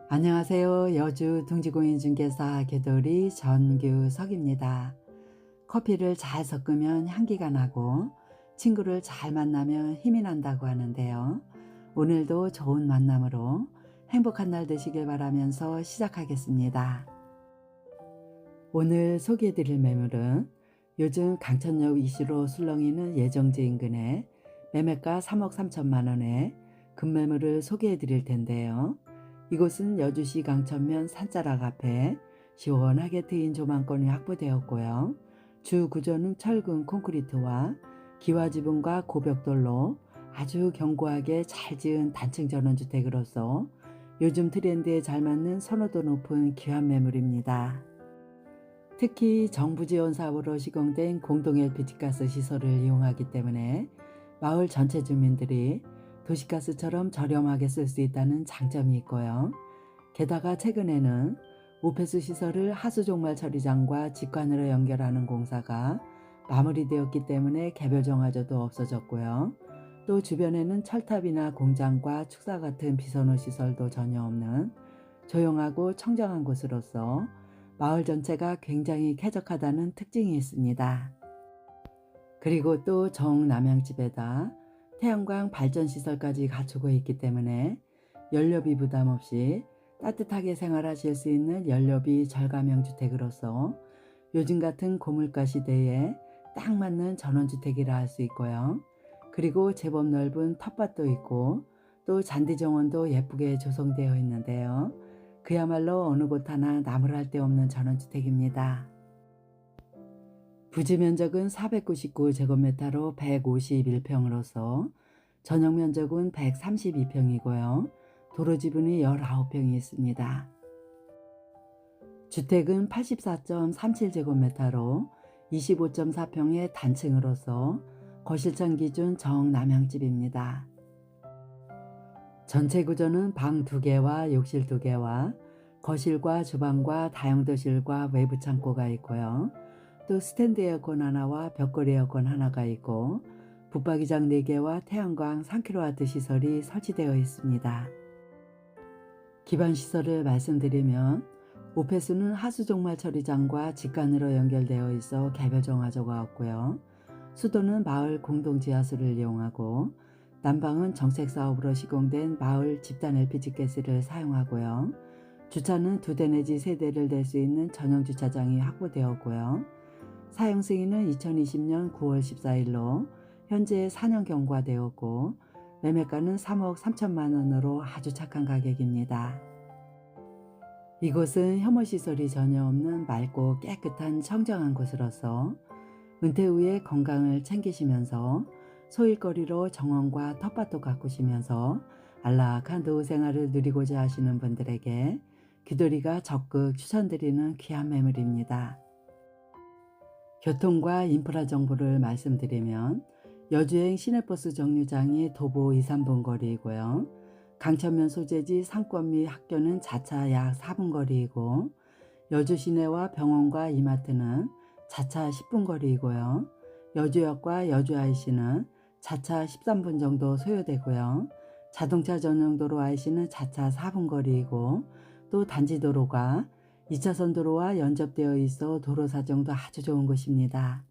안녕하세요. 여주 둥지공인중개사 개돌이 전규석입니다. 커피를 잘 섞으면 향기가 나고 친구를 잘 만나면 힘이 난다고 하는데요. 오늘도 좋은 만남으로 행복한 날 되시길 바라면서 시작하겠습니다. 오늘 소개해드릴 매물은 요즘 강천역 이슈로 술렁이는 예정지 인근에 매매가 3억 3천만 원에 급매물을 소개해드릴 텐데요. 이곳은 여주시 강천면 산자락 앞에 시원하게 트인 조망권이 확보되었고요. 주 구조는 철근 콘크리트와 기와지붕과 고벽돌로 아주 견고하게 잘 지은 단층 전원주택으로서 요즘 트렌드에 잘 맞는 선호도 높은 귀한 매물입니다. 특히 정부 지원 사업으로 시공된 공동 LPG가스 시설을 이용하기 때문에 마을 전체 주민들이 도시가스처럼 저렴하게 쓸 수 있다는 장점이 있고요. 게다가 최근에는 오폐수 시설을 하수종말 처리장과 직관으로 연결하는 공사가 마무리되었기 때문에 개별 정화조도 없어졌고요. 또 주변에는 철탑이나 공장과 축사 같은 비선호 시설도 전혀 없는 조용하고 청정한 곳으로서 마을 전체가 굉장히 쾌적하다는 특징이 있습니다. 그리고 또 정남향집에다 태양광 발전시설까지 갖추고 있기 때문에 연료비 부담 없이 따뜻하게 생활하실 수 있는 연료비 절감형 주택으로서 요즘 같은 고물가 시대에 딱 맞는 전원주택이라 할 수 있고요. 그리고 제법 넓은 텃밭도 있고 또 잔디정원도 예쁘게 조성되어 있는데요. 그야말로 어느 곳 하나 나무랄 데 없는 전원주택입니다. 부지 면적은 499제곱미터로 151평으로서 전용 면적은 132평이고요. 도로 지분이 19평이 있습니다. 주택은 84.37제곱미터로 25.4평의 단층으로서 거실장 기준 정남향집입니다. 전체 구조는 방 2개와 욕실 2개와 거실과 주방과 다용도실과 외부 창고가 있고요. 또 스탠드 에어컨 하나와 벽걸이 에어컨 하나가 있고 붙박이장 4개와 태양광 3kW 시설이 설치되어 있습니다. 기반 시설을 말씀드리면 오폐수는 하수종말 처리장과 직관으로 연결되어 있어 개별 정화조가 없고요. 수도는 마을 공동지하수를 이용하고 난방은 정책사업으로 시공된 마을 집단 LPG가스를 사용하고요. 주차는 2대 내지 3대를 댈 수 있는 전용 주차장이 확보되었고요. 사용 승인은 2020년 9월 14일로 현재 4년 경과되었고 매매가는 3억 3천만 원으로 아주 착한 가격입니다. 이곳은 혐오시설이 전혀 없는 맑고 깨끗한 청정한 곳으로서 은퇴 후에 건강을 챙기시면서 소일거리로 정원과 텃밭도 가꾸시면서 안락한 노후 생활을 누리고자 하시는 분들에게 귀돌이가 적극 추천드리는 귀한 매물입니다. 교통과 인프라 정보를 말씀드리면 여주행 시내버스 정류장이 도보 2, 3분 거리이고요. 강천면 소재지 상권 및 학교는 자차 약 4분 거리이고 여주 시내와 병원과 이마트는 자차 10분 거리이고요. 여주역과 여주 IC는 자차 13분 정도 소요되고요. 자동차 전용도로 IC는 자차 4분 거리이고 또 단지도로가 2차선 도로와 연접되어 있어 도로 사정도 아주 좋은 곳입니다.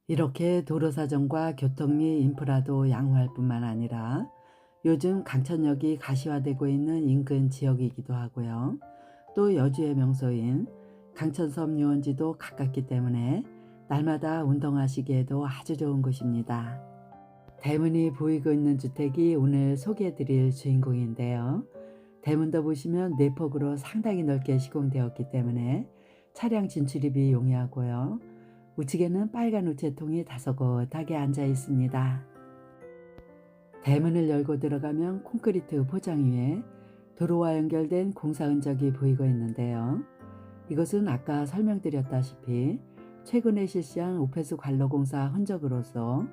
이렇게 도로 사정과 교통 및 인프라도 양호할 뿐만 아니라 요즘 강천역이 가시화되고 있는 인근 지역이기도 하고요. 또 여주의 명소인 강천섬 유원지도 가깝기 때문에 날마다 운동하시기에도 아주 좋은 곳입니다. 대문이 보이고 있는 주택이 오늘 소개해드릴 주인공인데요. 대문도 보시면 내폭으로 상당히 넓게 시공되었기 때문에 차량 진출입이 용이하고요. 우측에는 빨간 우체통이 다소곳하게 앉아 있습니다. 대문을 열고 들어가면 콘크리트 포장 위에 도로와 연결된 공사 흔적이 보이고 있는데요. 이것은 아까 설명드렸다시피 최근에 실시한 오폐수 관로 공사 흔적으로서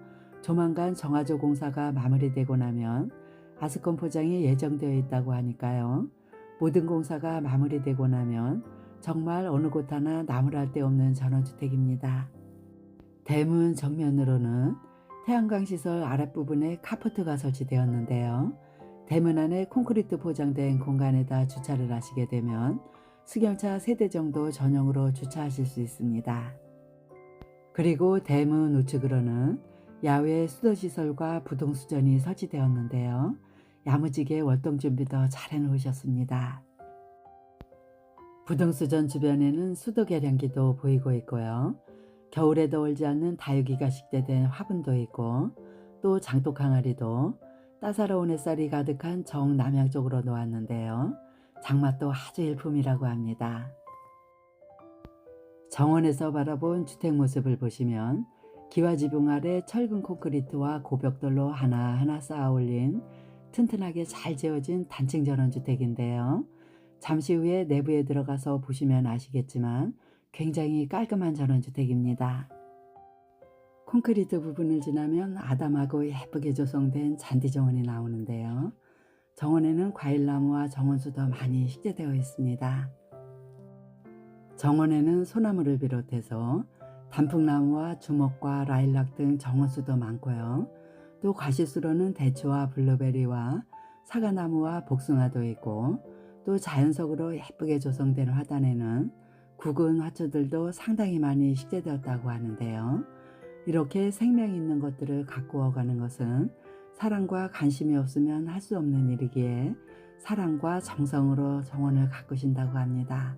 조만간 정화조 공사가 마무리되고 나면 아스콘 포장이 예정되어 있다고 하니까요. 모든 공사가 마무리되고 나면 정말 어느 곳 하나 나무랄 데 없는 전원주택입니다. 대문 정면으로는 태양광 시설 아랫부분에 카포트가 설치되었는데요. 대문 안에 콘크리트 포장된 공간에다 주차를 하시게 되면 승용차 3대 정도 전용으로 주차하실 수 있습니다. 그리고 대문 우측으로는 야외 수도시설과 부동수전이 설치되었는데요. 야무지게 월동 준비도 잘 해놓으셨습니다. 부동수전 주변에는 수도 계량기도 보이고 있고요. 겨울에 더울지 않는 다육이가 식재된 화분도 있고, 또 장독 항아리도 따사로운 햇살이 가득한 정남향 쪽으로 놓았는데요. 장맛도 아주 일품이라고 합니다. 정원에서 바라본 주택 모습을 보시면 기와지붕 아래 철근 콘크리트와 고벽돌로 하나하나 쌓아 올린 튼튼하게 잘 지어진 단층 전원주택인데요. 잠시 후에 내부에 들어가서 보시면 아시겠지만 굉장히 깔끔한 전원주택입니다. 콘크리트 부분을 지나면 아담하고 예쁘게 조성된 잔디 정원이 나오는데요. 정원에는 과일나무와 정원수도 많이 식재되어 있습니다. 정원에는 소나무를 비롯해서 단풍나무와 주목과 라일락 등 정원수도 많고요. 또 과실수로는 대추와 블루베리와 사과나무와 복숭아도 있고, 또 자연석으로 예쁘게 조성된 화단에는 굵은 화초들도 상당히 많이 식재되었다고 하는데요. 이렇게 생명 있는 것들을 가꾸어 가는 것은 사랑과 관심이 없으면 할 수 없는 일이기에 사랑과 정성으로 정원을 가꾸신다고 합니다.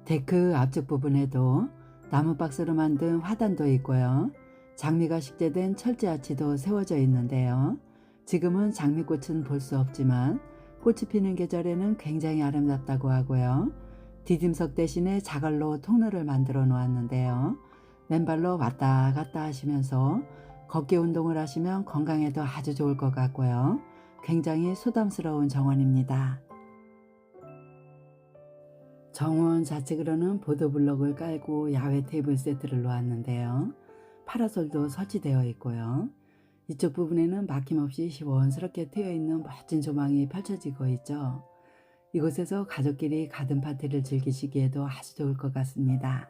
데크 앞쪽 부분에도 나무 박스로 만든 화단도 있고요. 장미가 식재된 철제 아치도 세워져 있는데요. 지금은 장미꽃은 볼 수 없지만 꽃이 피는 계절에는 굉장히 아름답다고 하고요. 디딤석 대신에 자갈로 통로를 만들어 놓았는데요. 맨발로 왔다 갔다 하시면서 걷기 운동을 하시면 건강에도 아주 좋을 것 같고요. 굉장히 소담스러운 정원입니다. 정원 좌측으로는 보도블록을 깔고 야외 테이블 세트를 놓았는데요. 파라솔도 설치되어 있고요. 이쪽 부분에는 막힘없이 시원스럽게 트여있는 멋진 조망이 펼쳐지고 있죠. 이곳에서 가족끼리 가든 파티를 즐기시기에도 아주 좋을 것 같습니다.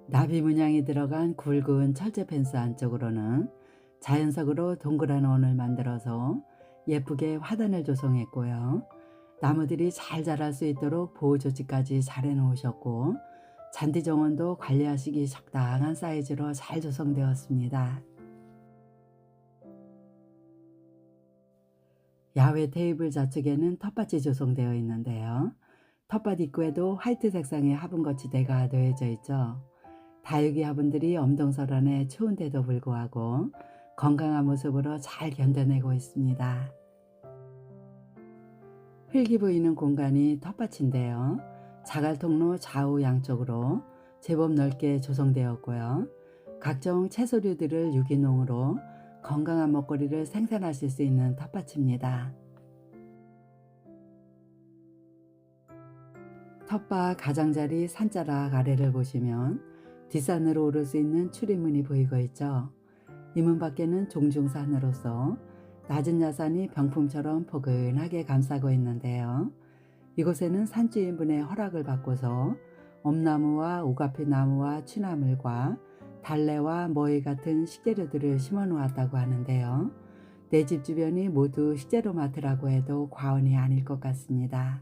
나비 문양이 들어간 굵은 철제 펜스 안쪽으로는 자연석으로 동그란 원을 만들어서 예쁘게 화단을 조성했고요. 나무들이 잘 자랄 수 있도록 보호 조치까지 잘 해놓으셨고, 잔디 정원도 관리하시기 적당한 사이즈로 잘 조성되었습니다. 야외 테이블 좌측에는 텃밭이 조성되어 있는데요. 텃밭 입구에도 화이트 색상의 화분 거치대가 놓여져 있죠. 다육이 화분들이 엄동설한에 추운데도 불구하고 건강한 모습으로 잘 견뎌내고 있습니다. 흙이 보이는 공간이 텃밭인데요. 자갈통로 좌우 양쪽으로 제법 넓게 조성되었고요. 각종 채소류들을 유기농으로 건강한 먹거리를 생산하실 수 있는 텃밭입니다. 텃밭 가장자리 산자락 아래를 보시면 뒷산으로 오를 수 있는 출입문이 보이고 있죠. 이 문 밖에는 종중산으로서 낮은 야산이 병풍처럼 포근하게 감싸고 있는데요. 이곳에는 산주인분의 허락을 받고서 엄나무와 오가피나무와 취나물과 달래와 머위 같은 식재료들을 심어 놓았다고 하는데요. 내 집 주변이 모두 식재료 마트라고 해도 과언이 아닐 것 같습니다.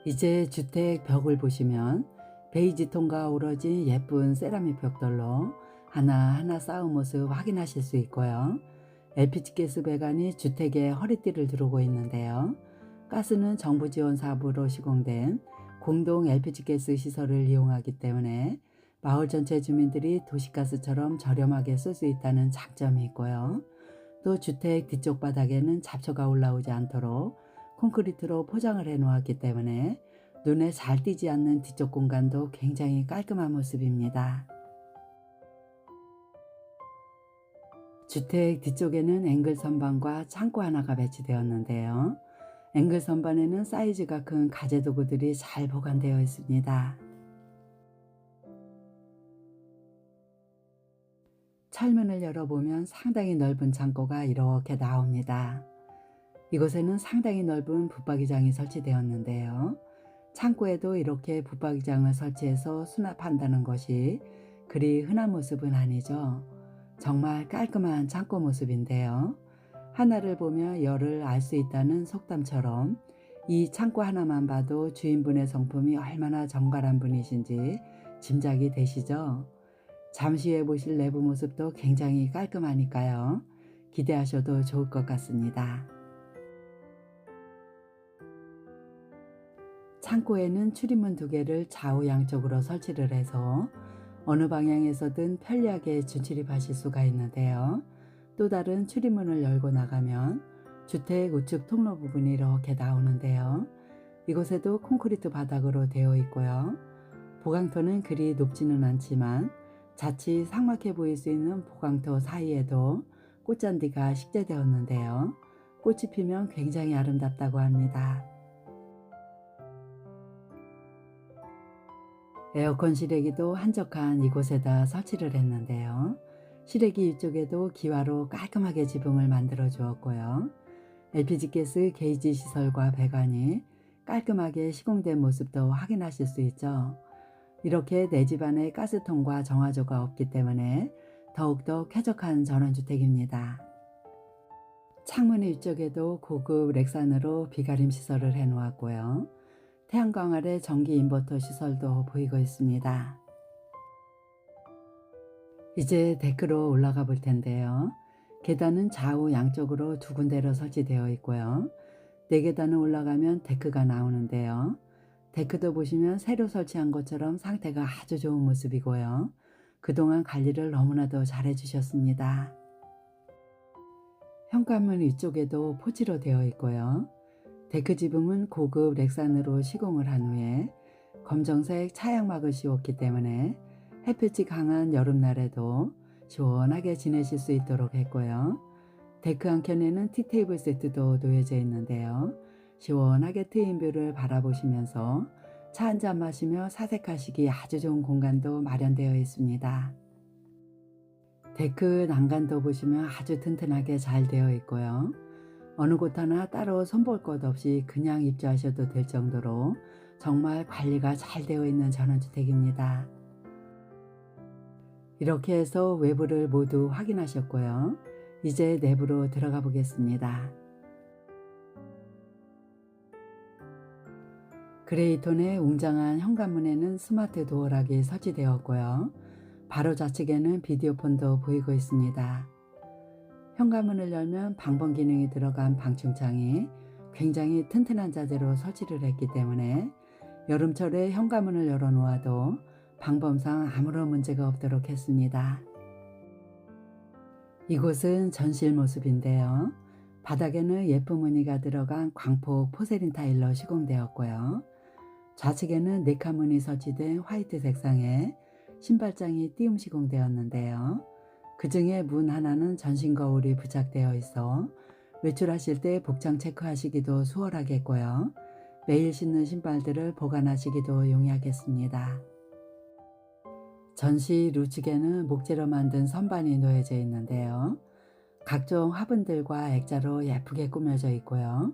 이제 주택 벽을 보시면 베이지 톤과 어우러진 예쁜 세라믹 벽돌로 하나하나 쌓은 모습 확인하실 수 있고요. LPG 가스 배관이 주택의 허리띠를 두르고 있는데요. 가스는 정부 지원 사업으로 시공된 공동 LPG 가스 시설을 이용하기 때문에 마을 전체 주민들이 도시가스처럼 저렴하게 쓸 수 있다는 장점이 있고요. 또 주택 뒤쪽 바닥에는 잡초가 올라오지 않도록 콘크리트로 포장을 해 놓았기 때문에 눈에 잘 띄지 않는 뒤쪽 공간도 굉장히 깔끔한 모습입니다. 주택 뒤쪽에는 앵글 선반과 창고 하나가 배치되었는데요. 앵글 선반에는 사이즈가 큰 가재 도구들이 잘 보관되어 있습니다. 철문을 열어보면 상당히 넓은 창고가 이렇게 나옵니다. 이곳에는 상당히 넓은 붙박이장이 설치되었는데요. 창고에도 이렇게 붙박이장을 설치해서 수납한다는 것이 그리 흔한 모습은 아니죠. 정말 깔끔한 창고 모습인데요. 하나를 보며 열을 알 수 있다는 속담처럼 이 창고 하나만 봐도 주인분의 성품이 얼마나 정갈한 분이신지 짐작이 되시죠? 잠시 후에 보실 내부 모습도 굉장히 깔끔하니까요. 기대하셔도 좋을 것 같습니다. 창고에는 출입문 2개를 좌우 양쪽으로 설치를 해서 어느 방향에서든 편리하게 진출입하실 수가 있는데요. 또 다른 출입문을 열고 나가면 주택 우측 통로 부분이 이렇게 나오는데요. 이곳에도 콘크리트 바닥으로 되어 있고요. 보강토는 그리 높지는 않지만 자칫 삭막해 보일 수 있는 보강토 사이에도 꽃잔디가 식재되었는데요. 꽃이 피면 굉장히 아름답다고 합니다. 에어컨 실외기도 한적한 이곳에다 설치를 했는데요. 실외기 위쪽에도 기와로 깔끔하게 지붕을 만들어 주었고요. LPG가스 게이지 시설과 배관이 깔끔하게 시공된 모습도 확인하실 수 있죠. 이렇게 내 집안에 가스통과 정화조가 없기 때문에 더욱더 쾌적한 전원주택입니다. 창문 위쪽에도 고급 렉산으로 비가림 시설을 해 놓았고요. 태양광 아래 전기 인버터 시설도 보이고 있습니다. 이제 데크로 올라가 볼 텐데요. 계단은 좌우 양쪽으로 2군데로 설치되어 있고요. 4계단을 올라가면 데크가 나오는데요. 데크도 보시면 새로 설치한 것처럼 상태가 아주 좋은 모습이고요. 그동안 관리를 너무나도 잘 해주셨습니다. 현관문 위쪽에도 포치로 되어 있고요. 데크 지붕은 고급 렉산으로 시공을 한 후에 검정색 차양막을 씌웠기 때문에 햇빛이 강한 여름날에도 시원하게 지내실 수 있도록 했고요. 데크 한켠에는 티테이블 세트도 놓여져 있는데요. 시원하게 트인 뷰를 바라보시면서 차 한잔 마시며 사색하시기 아주 좋은 공간도 마련되어 있습니다. 데크 난간도 보시면 아주 튼튼하게 잘 되어 있고요. 어느 곳 하나 따로 손볼 것 없이 그냥 입주하셔도 될 정도로 정말 관리가 잘 되어 있는 전원주택입니다. 이렇게 해서 외부를 모두 확인하셨고요. 이제 내부로 들어가 보겠습니다. 그레이톤의 웅장한 현관문에는 스마트 도어락이 설치되었고요. 바로 좌측에는 비디오폰도 보이고 있습니다. 현관문을 열면 방범 기능이 들어간 방충창이 굉장히 튼튼한 자재로 설치를 했기 때문에 여름철에 현관문을 열어놓아도 방범상 아무런 문제가 없도록 했습니다. 이곳은 전실 모습인데요. 바닥에는 예쁜 무늬가 들어간 광폭 포세린 타일로 시공되었고요. 좌측에는 4칸 문이 설치된 화이트 색상의 신발장이 띄움 시공되었는데요. 그 중에 문 하나는 전신 거울이 부착되어 있어 외출하실 때 복장 체크하시기도 수월하겠고요. 매일 신는 신발들을 보관하시기도 용이하겠습니다. 전실 우측에는 목재로 만든 선반이 놓여져 있는데요. 각종 화분들과 액자로 예쁘게 꾸며져 있고요.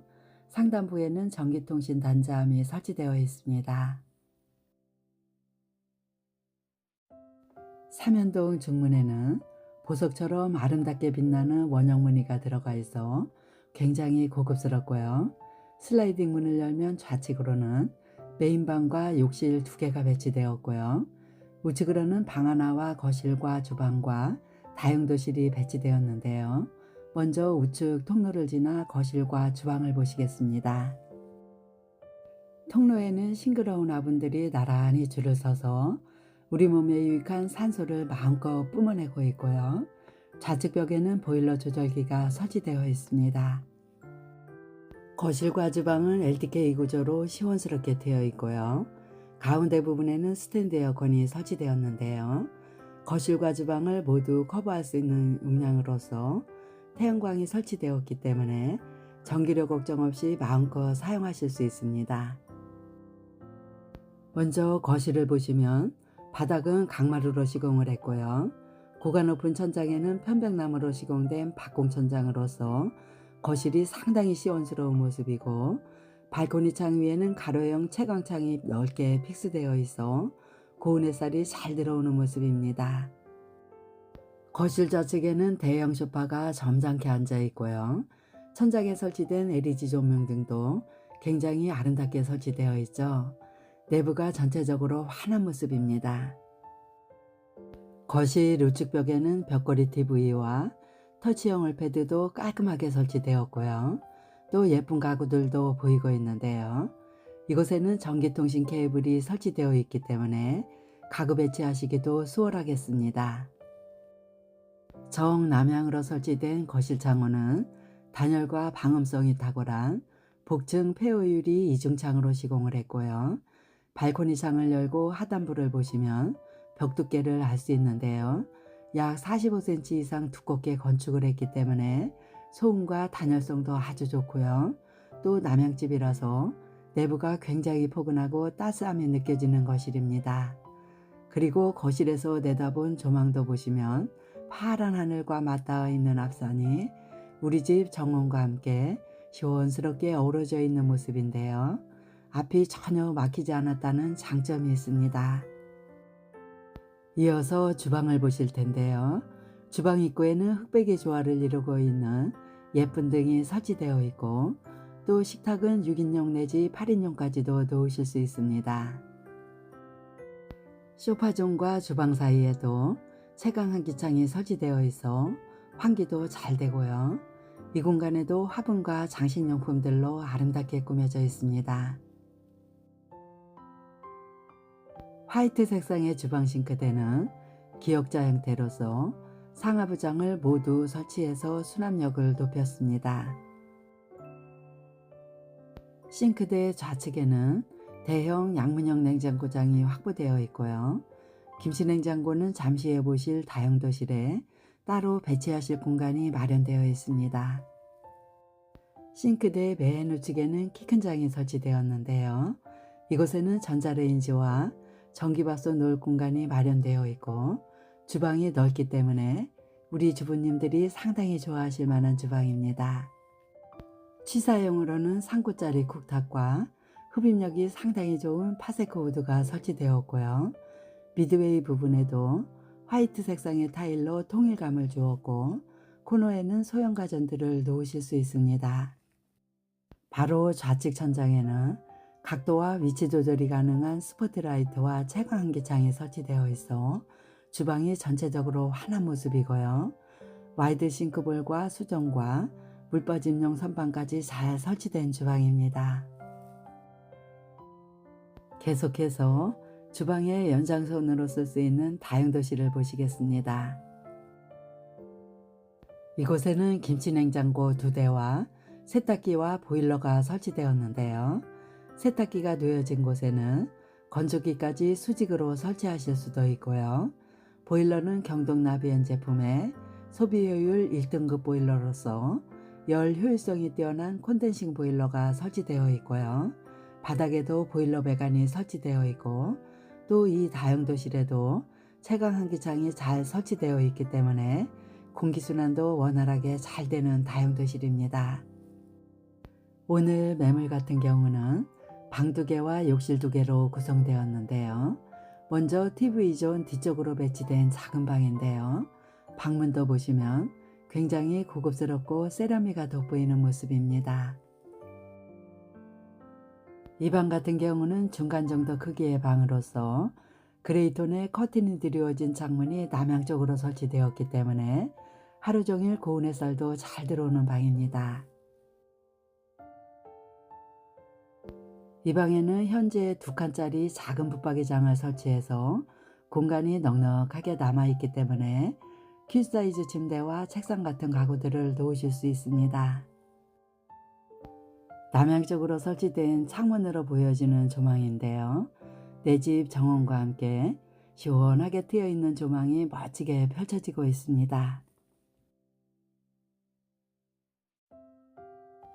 상단부에는 전기통신 단자함이 설치되어 있습니다. 삼연동 중문에는 보석처럼 아름답게 빛나는 원형 무늬가 들어가 있어 굉장히 고급스럽고요. 슬라이딩 문을 열면 좌측으로는 메인방과 욕실 2개가 배치되었고요. 우측으로는 방 하나와 거실과 주방과 다용도실이 배치되었는데요. 먼저 우측 통로를 지나 거실과 주방을 보시겠습니다. 통로에는 싱그러운 화분들이 나란히 줄을 서서 우리 몸에 유익한 산소를 마음껏 뿜어내고 있고요. 좌측 벽에는 보일러 조절기가 설치되어 있습니다. 거실과 주방은 LDK 구조로 시원스럽게 되어 있고요. 가운데 부분에는 스탠드 에어컨이 설치되었는데요. 거실과 주방을 모두 커버할 수 있는 용량으로서 태양광이 설치되었기 때문에 전기료 걱정 없이 마음껏 사용하실 수 있습니다. 먼저 거실을 보시면 바닥은 강마루로 시공을 했고요. 고가 높은 천장에는 편백나무로 시공된 박공천장으로서 거실이 상당히 시원스러운 모습이고, 발코니 창 위에는 가로형 채광창이 넓게 픽스되어 있어 고운 햇살이 잘 들어오는 모습입니다. 거실 좌측에는 대형 소파가 점잖게 앉아 있고요. 천장에 설치된 LED 조명 등도 굉장히 아름답게 설치되어 있죠. 내부가 전체적으로 환한 모습입니다. 거실 우측 벽에는 벽걸이 TV와 터치형 얼패드도 깔끔하게 설치되었고요. 또 예쁜 가구들도 보이고 있는데요. 이곳에는 전기통신 케이블이 설치되어 있기 때문에 가구 배치하시기도 수월하겠습니다. 정남향으로 설치된 거실 창호는 단열과 방음성이 탁월한 복층 폐호유리 이중창으로 시공을 했고요. 발코니 창을 열고 하단부를 보시면 벽 두께를 알 수 있는데요. 약 45cm 이상 두껍게 건축을 했기 때문에 소음과 단열성도 아주 좋고요. 또 남향집이라서 내부가 굉장히 포근하고 따스함이 느껴지는 거실입니다. 그리고 거실에서 내다본 조망도 보시면 파란 하늘과 맞닿아 있는 앞산이 우리 집 정원과 함께 시원스럽게 어우러져 있는 모습인데요. 앞이 전혀 막히지 않았다는 장점이 있습니다. 이어서 주방을 보실 텐데요. 주방 입구에는 흑백의 조화를 이루고 있는 예쁜 등이 설치되어 있고 또 식탁은 6인용 내지 8인용까지도 놓으실 수 있습니다. 소파존과 주방 사이에도 채광 환기창이 설치되어 있어 환기도 잘 되고요. 이 공간에도 화분과 장식용품들로 아름답게 꾸며져 있습니다. 화이트 색상의 주방 싱크대는 기역자 형태로서 상하부장을 모두 설치해서 수납력을 높였습니다. 싱크대 좌측에는 대형 양문형 냉장고장이 확보되어 있고요. 김치냉장고는 잠시 후에 보실 다용도실에 따로 배치하실 공간이 마련되어 있습니다. 싱크대 맨 우측에는 키 큰 장이 설치되었는데요. 이곳에는 전자레인지와 전기밥솥 놓을 공간이 마련되어 있고 주방이 넓기 때문에 우리 주부님들이 상당히 좋아하실 만한 주방입니다. 취사용으로는 3구짜리 쿡탑과 흡입력이 상당히 좋은 파세코 우드가 설치되었고요. 미드웨이 부분에도 화이트 색상의 타일로 통일감을 주었고 코너에는 소형 가전들을 놓으실 수 있습니다. 바로 좌측 천장에는 각도와 위치 조절이 가능한 스포트라이트와 채광 환기창이 설치되어 있어 주방이 전체적으로 환한 모습이고요. 와이드 싱크볼과 수전과 물빠짐용 선반까지 잘 설치된 주방입니다. 계속해서 주방의 연장선으로 쓸 수 있는 다용도실을 보시겠습니다. 이곳에는 김치냉장고 2대와 세탁기와 보일러가 설치되었는데요. 세탁기가 놓여진 곳에는 건조기까지 수직으로 설치하실 수도 있고요. 보일러는 경동 나비엔 제품의 소비효율 1등급 보일러로서 열 효율성이 뛰어난 콘덴싱 보일러가 설치되어 있고요. 바닥에도 보일러 배관이 설치되어 있고 또 이 다용도실에도 채광 환기창이 잘 설치되어 있기 때문에 공기순환도 원활하게 잘 되는 다용도실입니다. 오늘 매물 같은 경우는 방 2개와 욕실 2개로 구성되었는데요. 먼저 TV존 뒤쪽으로 배치된 작은 방인데요. 방문도 보시면 굉장히 고급스럽고 세라미가 돋보이는 모습입니다. 이 방 같은 경우는 중간 정도 크기의 방으로서 그레이톤의 커튼이 드리워진 창문이 남향 쪽으로 설치되었기 때문에 하루 종일 고운 햇살도 잘 들어오는 방입니다. 이 방에는 현재 2칸짜리 작은 붙박이장을 설치해서 공간이 넉넉하게 남아있기 때문에 퀸사이즈 침대와 책상 같은 가구들을 놓으실 수 있습니다. 남향쪽으로 설치된 창문으로 보여지는 조망인데요. 내 집 정원과 함께 시원하게 트여있는 조망이 멋지게 펼쳐지고 있습니다.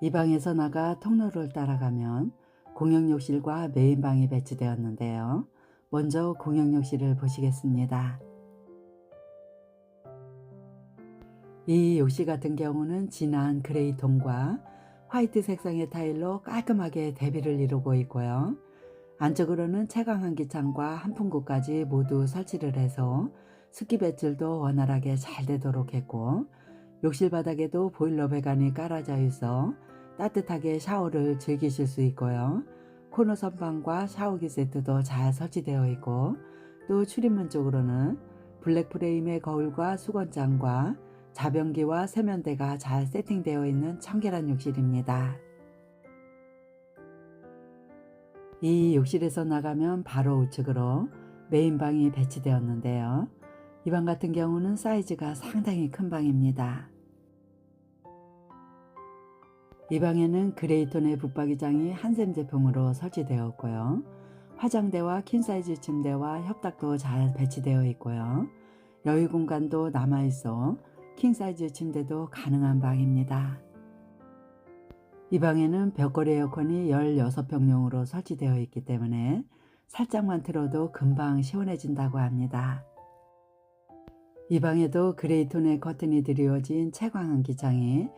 이 방에서 나가 통로를 따라가면 공용욕실과 메인방이 배치되었는데요. 먼저 공용욕실을 보시겠습니다. 이 욕실 같은 경우는 진한 그레이 톤과 화이트 색상의 타일로 깔끔하게 대비를 이루고 있고요. 안쪽으로는 채광 환기창과 한풍구까지 모두 설치를 해서 습기 배출도 원활하게 잘 되도록 했고, 욕실 바닥에도 보일러 배관이 깔아져 있어 따뜻하게 샤워를 즐기실 수 있고요. 코너 선반과 샤워기 세트도 잘 설치되어 있고, 또 출입문 쪽으로는 블랙 프레임의 거울과 수건장과 자변기와 세면대가 잘 세팅되어 있는 청결한 욕실입니다. 이 욕실에서 나가면 바로 우측으로 메인 방이 배치되었는데요. 이 방 같은 경우는 사이즈가 상당히 큰 방입니다. 이 방에는 그레이톤의 붙박이장이 한샘 제품으로 설치되었고요. 화장대와 퀸사이즈 침대와 협탁도 잘 배치되어 있고요. 여유 공간도 남아있어 킹사이즈 침대도 가능한 방입니다. 이 방에는 벽걸이 에어컨이 16평용으로 설치되어 있기 때문에 살짝만 틀어도 금방 시원해진다고 합니다. 이 방에도 그레이톤의 커튼이 드리워진 채광한 기창이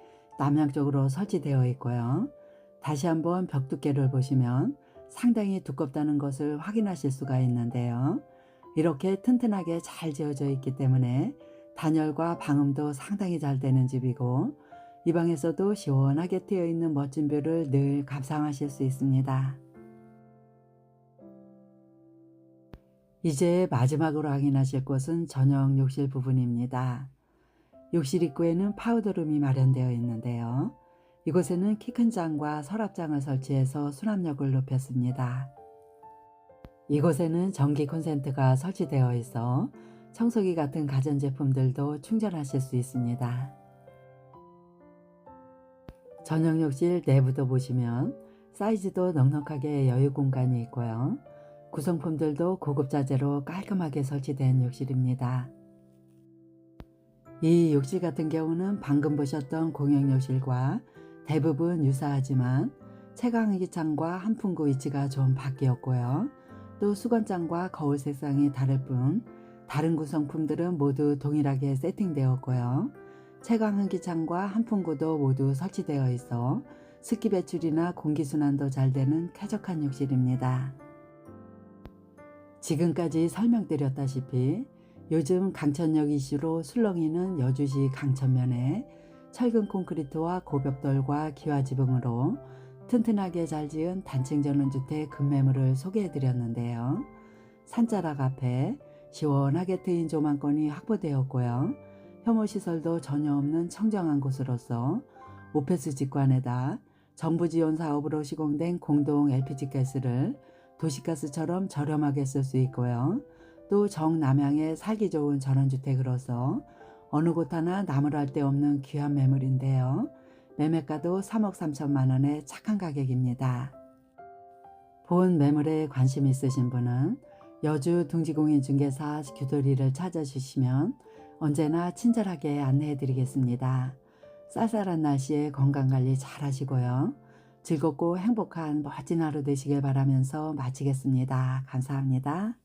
남향쪽으로 설치되어 있고요. 다시 한번 벽 두께를 보시면 상당히 두껍다는 것을 확인하실 수가 있는데요. 이렇게 튼튼하게 잘 지어져 있기 때문에 단열과 방음도 상당히 잘 되는 집이고, 이 방에서도 시원하게 트여 있는 멋진 뷰를 늘 감상하실 수 있습니다. 이제 마지막으로 확인하실 곳은 전용 욕실 부분입니다. 욕실 입구에는 파우더룸이 마련되어 있는데요. 이곳에는 키 큰 장과 서랍장을 설치해서 수납력을 높였습니다. 이곳에는 전기 콘센트가 설치되어 있어 청소기 같은 가전제품들도 충전하실 수 있습니다. 전용 욕실 내부도 보시면 사이즈도 넉넉하게 여유 공간이 있고요. 구성품들도 고급 자재로 깔끔하게 설치된 욕실입니다. 이 욕실 같은 경우는 방금 보셨던 공용 욕실과 대부분 유사하지만 채광기창과 한풍구 위치가 좀 바뀌었고요. 또 수건장과 거울 색상이 다를 뿐 다른 구성품들은 모두 동일하게 세팅되었고요. 채광기창과 한풍구도 모두 설치되어 있어 습기 배출이나 공기순환도 잘 되는 쾌적한 욕실입니다. 지금까지 설명드렸다시피 요즘 강천역 이슈로 술렁이는 여주시 강천면에 철근 콘크리트와 고벽돌과 기와지붕으로 튼튼하게 잘 지은 단층 전원주택 급매물을 소개해드렸는데요. 산자락 앞에 시원하게 트인 조망권이 확보되었고요. 혐오시설도 전혀 없는 청정한 곳으로서 오페스 직관에다 정부 지원 사업으로 시공된 공동 LPG 가스를 도시가스처럼 저렴하게 쓸 수 있고요. 또 정남향에 살기 좋은 전원주택으로서 어느 곳 하나 나무랄 데 없는 귀한 매물인데요. 매매가도 3억 3천만 원의 착한 가격입니다. 본 매물에 관심 있으신 분은 여주 둥지공인중개사 규돌이를 찾아주시면 언제나 친절하게 안내해 드리겠습니다. 쌀쌀한 날씨에 건강관리 잘 하시고요. 즐겁고 행복한 멋진 하루 되시길 바라면서 마치겠습니다. 감사합니다.